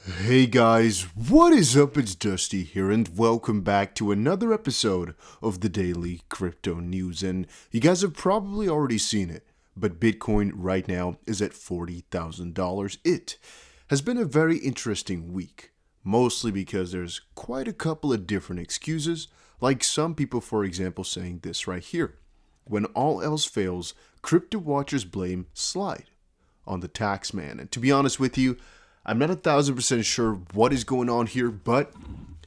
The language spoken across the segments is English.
Hey guys, what is up? It's Dusty here, and welcome back to another episode of the Daily Crypto News. And you guys have probably already seen it, but Bitcoin right now is at $40,000. It has been a very interesting week, mostly because there's quite a couple of different excuses, like some people, for example, saying this right here. When all else fails, crypto watchers blame Slide on the tax man. And to be honest with you, I'm not 1,000% sure what is going on here, but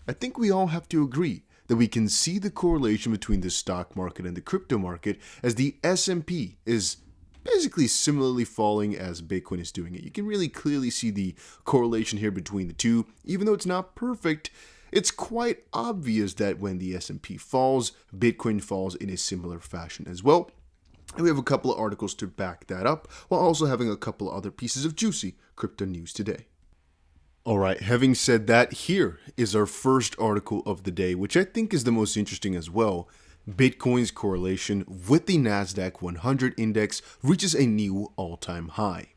I think we all have to agree that we can see the correlation between the stock market and the crypto market as the S&P is basically similarly falling as Bitcoin is doing it. You can really clearly see the correlation here between the two. Even though it's not perfect, it's quite obvious that when the S&P falls, Bitcoin falls in a similar fashion as well. And we have a couple of articles to back that up, while also having a couple of other pieces of juicy crypto news today. Alright, having said that, here is our first article of the day, which I think is the most interesting as well. Bitcoin's correlation with the NASDAQ 100 index reaches a new all-time high.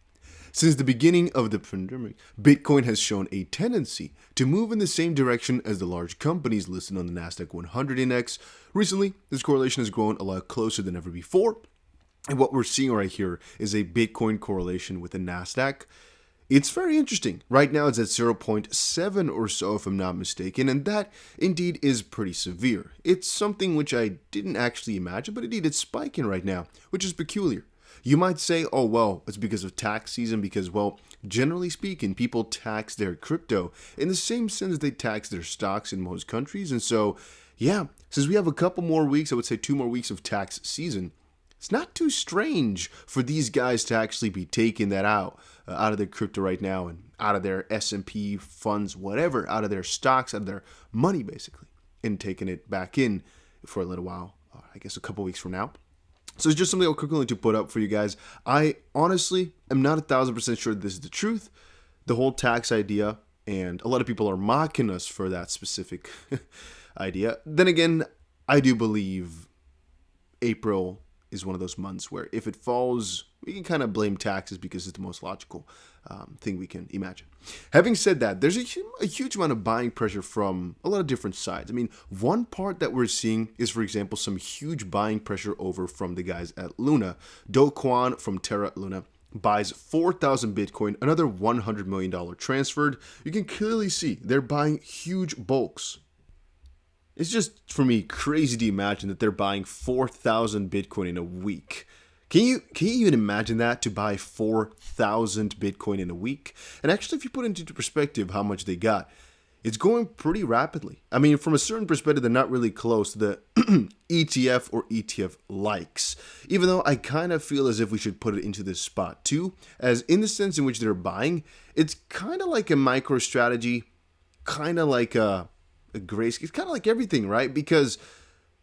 Since the beginning of the pandemic, Bitcoin has shown a tendency to move in the same direction as the large companies listed on the NASDAQ 100 index. Recently, this correlation has grown a lot closer than ever before. And what we're seeing right here is a Bitcoin correlation with the NASDAQ. It's very interesting. Right now it's at 0.7 or so if I'm not mistaken, and that indeed is pretty severe. It's something which I didn't actually imagine, but indeed it's spiking right now, which is peculiar. You might say, oh well, it's because of tax season, because, well, generally speaking, people tax their crypto in the same sense they tax their stocks in most countries, and so, yeah, since we have a couple more weeks, I would say 2 more weeks of tax season, it's not too strange for these guys to actually be taking that out of their crypto right now and out of their S&P funds, whatever, out of their stocks, out of their money basically, and taking it back in for a little while, I guess a couple weeks from now. So it's just something I'll quickly to put up for you guys. I honestly am not 1,000% sure this is the truth, the whole tax idea, and a lot of people are mocking us for that specific idea. Then again, I do believe April is one of those months where if it falls, we can kind of blame taxes because it's the most logical thing we can imagine. Having said that, there's a huge amount of buying pressure from a lot of different sides. I mean, one part that we're seeing is, for example, some huge buying pressure over from the guys at Luna. Do Kwon from Terra Luna buys 4,000 Bitcoin, another $100 million transferred. You can clearly see they're buying huge bulks. It's just, for me, crazy to imagine that they're buying 4,000 Bitcoin in a week. Can you even imagine that, to buy 4,000 Bitcoin in a week? And actually, if you put it into perspective how much they got, it's going pretty rapidly. I mean, from a certain perspective, they're not really close to the ETF or ETF likes. Even though I kind of feel as if we should put it into this spot too, as in the sense in which they're buying, it's kind of like a micro strategy, kind of like a grace. It's kind of like everything, right? Because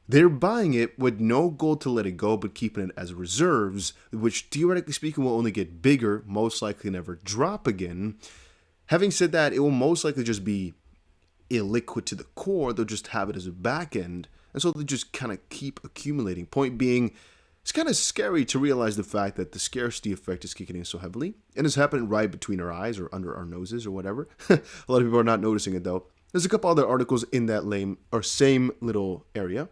they're buying it with no goal to let it go, but keeping it as reserves, which theoretically speaking will only get bigger, most likely never drop again. Having said that, it will most likely just be illiquid to the core. They'll just have it as a back end, and so they just kind of keep accumulating. Point being, it's kind of scary to realize the fact that the scarcity effect is kicking in so heavily, and it's happening right between our eyes or under our noses or whatever. A lot of people are not noticing it though. There's a couple other articles in that same little area.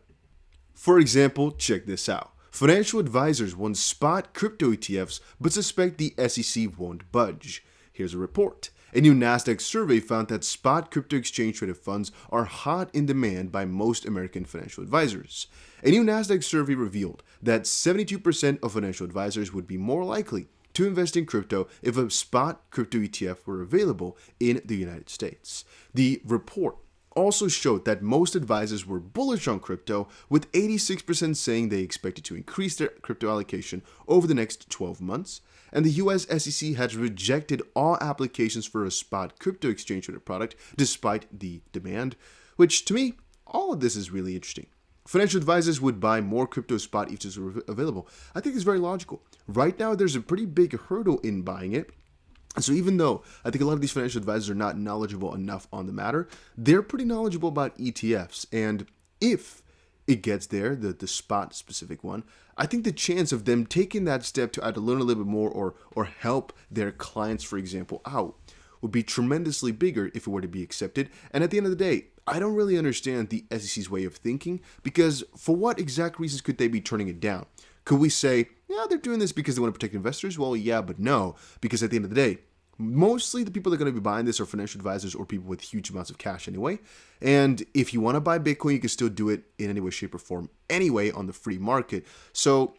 For example, check this out. Financial advisors want spot crypto ETFs but suspect the SEC won't budge. Here's a report. A new NASDAQ survey found that spot crypto exchange traded funds are hot in demand by most American financial advisors. A new NASDAQ survey revealed that 72% of financial advisors would be more likely to invest in crypto if a spot crypto ETF were available in the United States. The report also showed that most advisors were bullish on crypto, with 86% saying they expected to increase their crypto allocation over the next 12 months, and the US SEC has rejected all applications for a spot crypto exchange traded product despite the demand, which to me, all of this is really interesting. Financial advisors would buy more crypto spot ETFs were available. I think it's very logical. Right now, there's a pretty big hurdle in buying it. And so even though I think a lot of these financial advisors are not knowledgeable enough on the matter, they're pretty knowledgeable about ETFs. And if it gets there, the spot specific one, I think the chance of them taking that step to either learn a little bit more or help their clients, for example, out would be tremendously bigger if it were to be accepted. And at the end of the day, I don't really understand the SEC's way of thinking, because for what exact reasons could they be turning it down? Could we say, yeah, they're doing this because they want to protect investors? Well, yeah, but no, because at the end of the day, mostly the people that are going to be buying this are financial advisors or people with huge amounts of cash anyway. And if you want to buy Bitcoin, you can still do it in any way, shape, or form anyway on the free market. So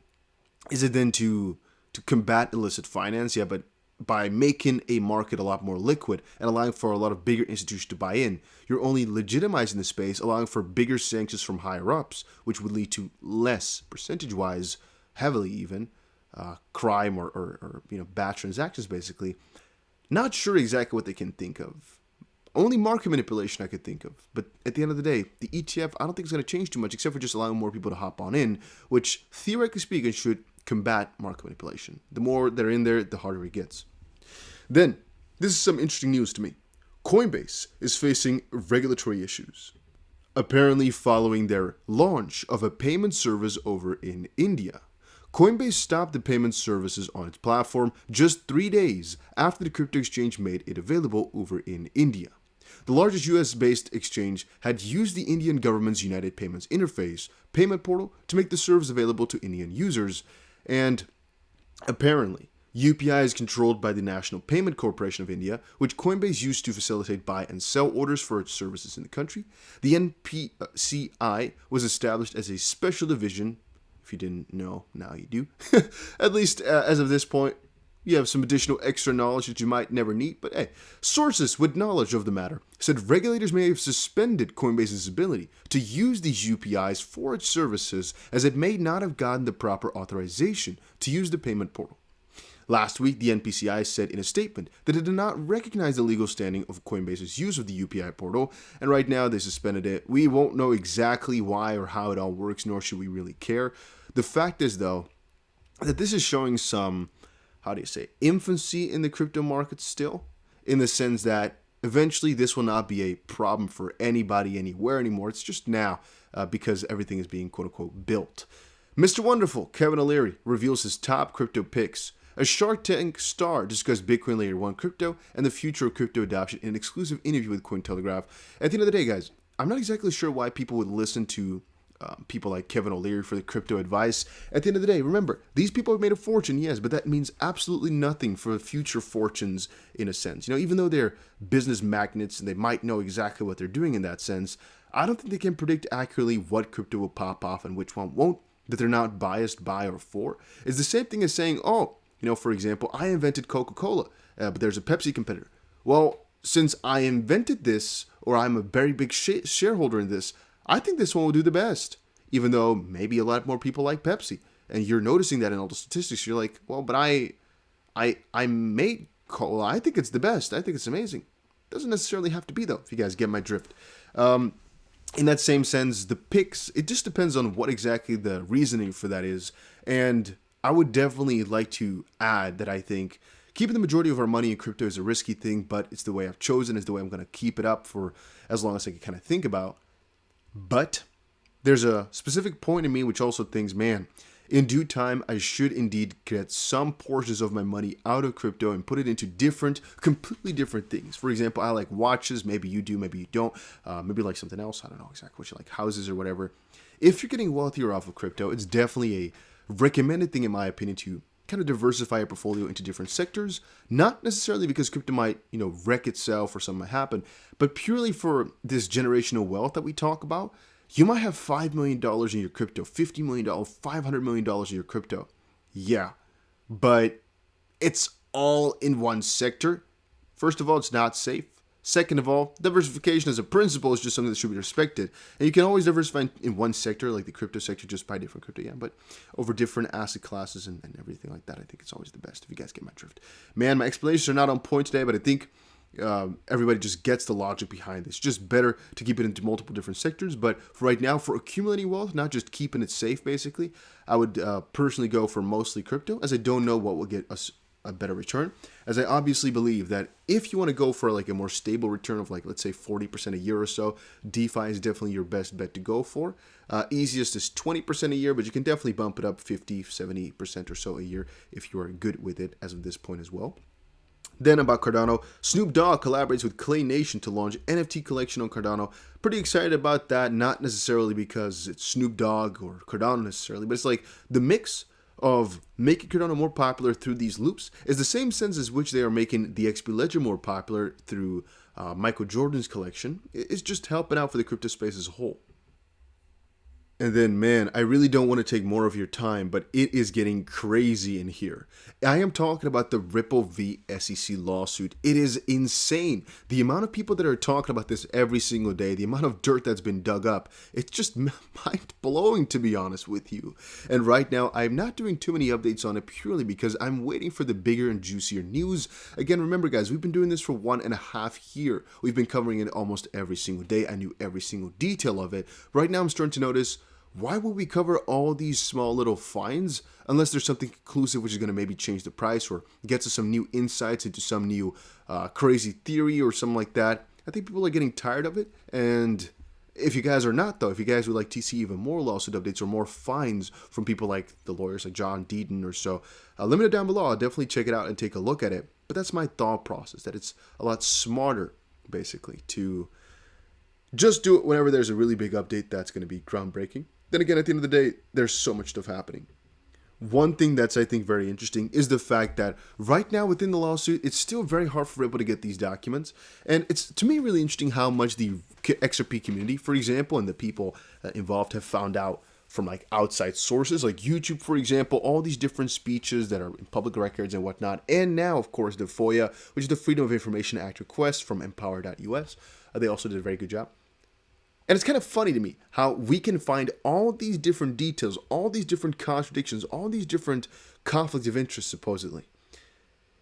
is it then to combat illicit finance? Yeah, but by making a market a lot more liquid and allowing for a lot of bigger institutions to buy in, you're only legitimizing the space, allowing for bigger sanctions from higher ups, which would lead to less, percentage-wise, heavily even, crime or bad transactions, basically. Not sure exactly what they can think of. Only market manipulation I could think of. But at the end of the day, the ETF, I don't think it's going to change too much, except for just allowing more people to hop on in, which, theoretically speaking, should combat market manipulation. The more they're in there, the harder it gets. Then, this is some interesting news to me. Coinbase is facing regulatory issues. Apparently, following their launch of a payment service over in India, Coinbase stopped the payment services on its platform just 3 days after the crypto exchange made it available over in India. The largest US-based exchange had used the Indian government's United Payments Interface payment portal to make the service available to Indian users, and apparently, UPI is controlled by the National Payment Corporation of India, which Coinbase used to facilitate buy and sell orders for its services in the country. The NPCI was established as a special division. If you didn't know, now you do. At least as of this point, you have some additional extra knowledge that you might never need. But hey, sources with knowledge of the matter said regulators may have suspended Coinbase's ability to use these UPIs for its services, as it may not have gotten the proper authorization to use the payment portal. Last week, the NPCI said in a statement that it did not recognize the legal standing of Coinbase's use of the UPI portal, and right now they suspended it. We won't know exactly why or how it all works, nor should we really care. The fact is, though, that this is showing some, infancy in the crypto market still, in the sense that eventually this will not be a problem for anybody anywhere anymore. It's just now because everything is being quote-unquote built. Mr. Wonderful, Kevin O'Leary, reveals his top crypto picks. A Shark Tank star discussed Bitcoin Layer 1 crypto and the future of crypto adoption in an exclusive interview with Cointelegraph. At the end of the day, guys, I'm not exactly sure why people would listen to people like Kevin O'Leary for the crypto advice. At the end of the day, remember, these people have made a fortune, yes, but that means absolutely nothing for future fortunes in a sense. Even though they're business magnates and they might know exactly what they're doing in that sense, I don't think they can predict accurately what crypto will pop off and which one won't, that they're not biased by or for. It's the same thing as saying, for example, I invented Coca-Cola, but there's a Pepsi competitor. Well, since I invented this, or I'm a very big shareholder in this, I think this one will do the best, even though maybe a lot more people like Pepsi. And you're noticing that in all the statistics. You're like, well, but I made cola. I think it's the best. I think it's amazing. Doesn't necessarily have to be, though, if you guys get my drift. In that same sense, the picks, it just depends on what exactly the reasoning for that is. And I would definitely like to add that I think keeping the majority of our money in crypto is a risky thing, but it's the way I've chosen, it's the way I'm going to keep it up for as long as I can kind of think about. But there's a specific point in me which also thinks, man, in due time, I should indeed get some portions of my money out of crypto and put it into completely different things. For example, I like watches. Maybe you do, maybe you don't. Maybe you like something else. I don't know exactly what you like, houses or whatever. If you're getting wealthier off of crypto, it's definitely a recommended thing, in my opinion, to kind of diversify your portfolio into different sectors. Not necessarily because crypto might, wreck itself or something might happen, but purely for this generational wealth that we talk about. You might have $5 million in your crypto, $50 million, $500 million in your crypto. Yeah, but it's all in one sector. First of all, it's not safe. Second of all, diversification as a principle is just something that should be respected. And you can always diversify in one sector, like the crypto sector, just buy different crypto, yeah. But over different asset classes and everything like that, I think it's always the best, if you guys get my drift. Man, my explanations are not on point today, but I think everybody just gets the logic behind this. It's just better to keep it into multiple different sectors. But for right now, for accumulating wealth, not just keeping it safe, basically, I would personally go for mostly crypto, as I don't know what will get us a better return, as I obviously believe that if you want to go for like a more stable return of let's say 40% a year or so, DeFi is definitely your best bet to go for. Easiest is 20% a year, but you can definitely bump it up 50, 70% or so a year if you are good with it as of this point as well. Then about Cardano, Snoop Dogg collaborates with Clay Nation to launch NFT collection on Cardano. Pretty excited about that, not necessarily because it's Snoop Dogg or Cardano necessarily, but it's like the mix of making Cardano more popular through these loops is the same sense as which they are making the XP Ledger more popular through Michael Jordan's collection. It's just helping out for the crypto space as a whole. And then, man, I really don't want to take more of your time, but it is getting crazy in here. I am talking about the Ripple v. SEC lawsuit. It is insane. The amount of people that are talking about this every single day, the amount of dirt that's been dug up, it's just mind-blowing, to be honest with you. And right now, I'm not doing too many updates on it purely because I'm waiting for the bigger and juicier news. Again, remember, guys, we've been doing this for 1.5 years. We've been covering it almost every single day. I knew every single detail of it. Right now, I'm starting to notice, why would we cover all these small little finds unless there's something conclusive which is going to maybe change the price or gets us some new insights into some new crazy theory or something like that? I think people are getting tired of it. And if you guys are not, though, if you guys would like to see even more lawsuit updates or more fines from people like the lawyers like John Deaton or so, let me know down below. I'll definitely check it out and take a look at it. But that's my thought process, that it's a lot smarter, basically, to just do it whenever there's a really big update that's going to be groundbreaking. Then again, at the end of the day, there's so much stuff happening. One thing that's, I think, very interesting is the fact that right now within the lawsuit, it's still very hard for Ripple to get these documents. And it's, to me, really interesting how much the XRP community, for example, and the people involved have found out from like outside sources, like YouTube, for example, all these different speeches that are in public records and whatnot. And now, of course, the FOIA, which is the Freedom of Information Act request from empower.us. They also did a very good job. And it's kind of funny to me how we can find all these different details, all these different contradictions, all these different conflicts of interest, supposedly.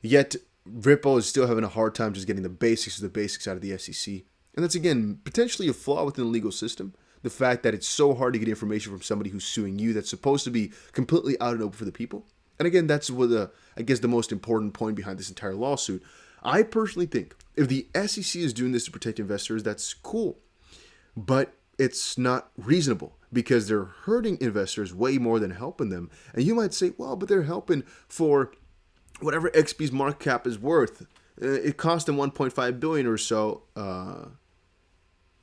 Yet, Ripple is still having a hard time just getting the basics of the basics out of the SEC. And that's, again, potentially a flaw within the legal system. The fact that it's so hard to get information from somebody who's suing you that's supposed to be completely out and open for the people. And again, that's what I guess the most important point behind this entire lawsuit. I personally think if the SEC is doing this to protect investors, that's cool. But it's not reasonable because they're hurting investors way more than helping them. And you might say, well, but they're helping for whatever XP's market cap is worth. It cost them 1.5 billion or so.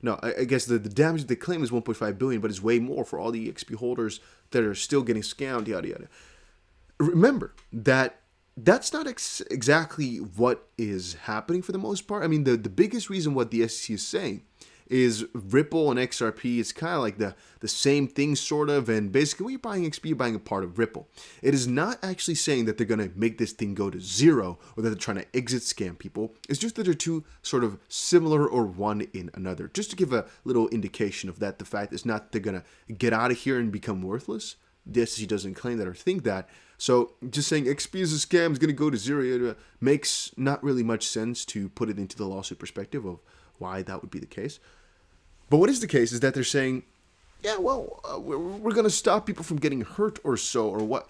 No, I guess the damage that they claim is 1.5 billion, but it's way more for all the XP holders that are still getting scammed, yada, yada. Remember that that's not exactly what is happening for the most part. I mean, the biggest reason what the SEC is saying is Ripple and XRP is kind of like the same thing, sort of, and basically when you're buying XP, you're buying a part of Ripple. It is not actually saying that they're going to make this thing go to zero or that they're trying to exit scam people. It's just that they're two sort of similar or one in another. Just to give a little indication of that, the fact it's not they're going to get out of here and become worthless. The SEC doesn't claim that or think that. So just saying XP is a scam is going to go to zero makes not really much sense to put it into the lawsuit perspective of why that would be the case. But what is the case is that they're saying, yeah, well, we're going to stop people from getting hurt or so, or what.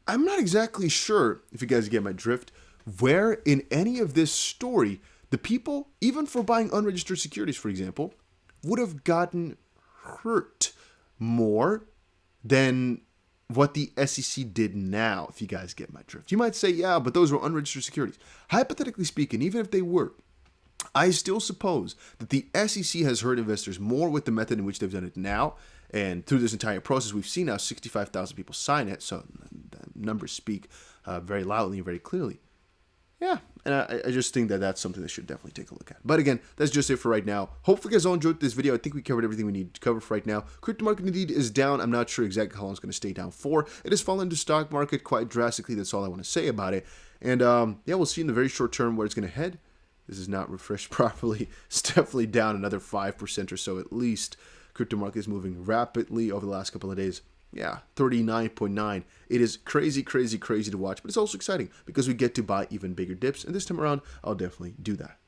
I'm not exactly sure, if you guys get my drift, where in any of this story, the people, even for buying unregistered securities, for example, would have gotten hurt more than what the SEC did now, if you guys get my drift. You might say, yeah, but those were unregistered securities. Hypothetically speaking, even if they were, I still suppose that the SEC has hurt investors more with the method in which they've done it now. And through this entire process, we've seen now 65,000 people sign it. So the numbers speak very loudly and very clearly. Yeah, and I just think that that's something that should definitely take a look at. But again, that's just it for right now. Hopefully you guys all enjoyed this video. I think we covered everything we need to cover for right now. Crypto market indeed is down. I'm not sure exactly how long it's going to stay down for. It has fallen to stock market quite drastically. That's all I want to say about it. And yeah, we'll see in the very short term where it's going to head. This is not refreshed properly. It's definitely down another 5% or so at least. Crypto market is moving rapidly over the last couple of days. Yeah, 39.9. It is crazy, crazy, crazy to watch, but it's also exciting because we get to buy even bigger dips. And this time around, I'll definitely do that.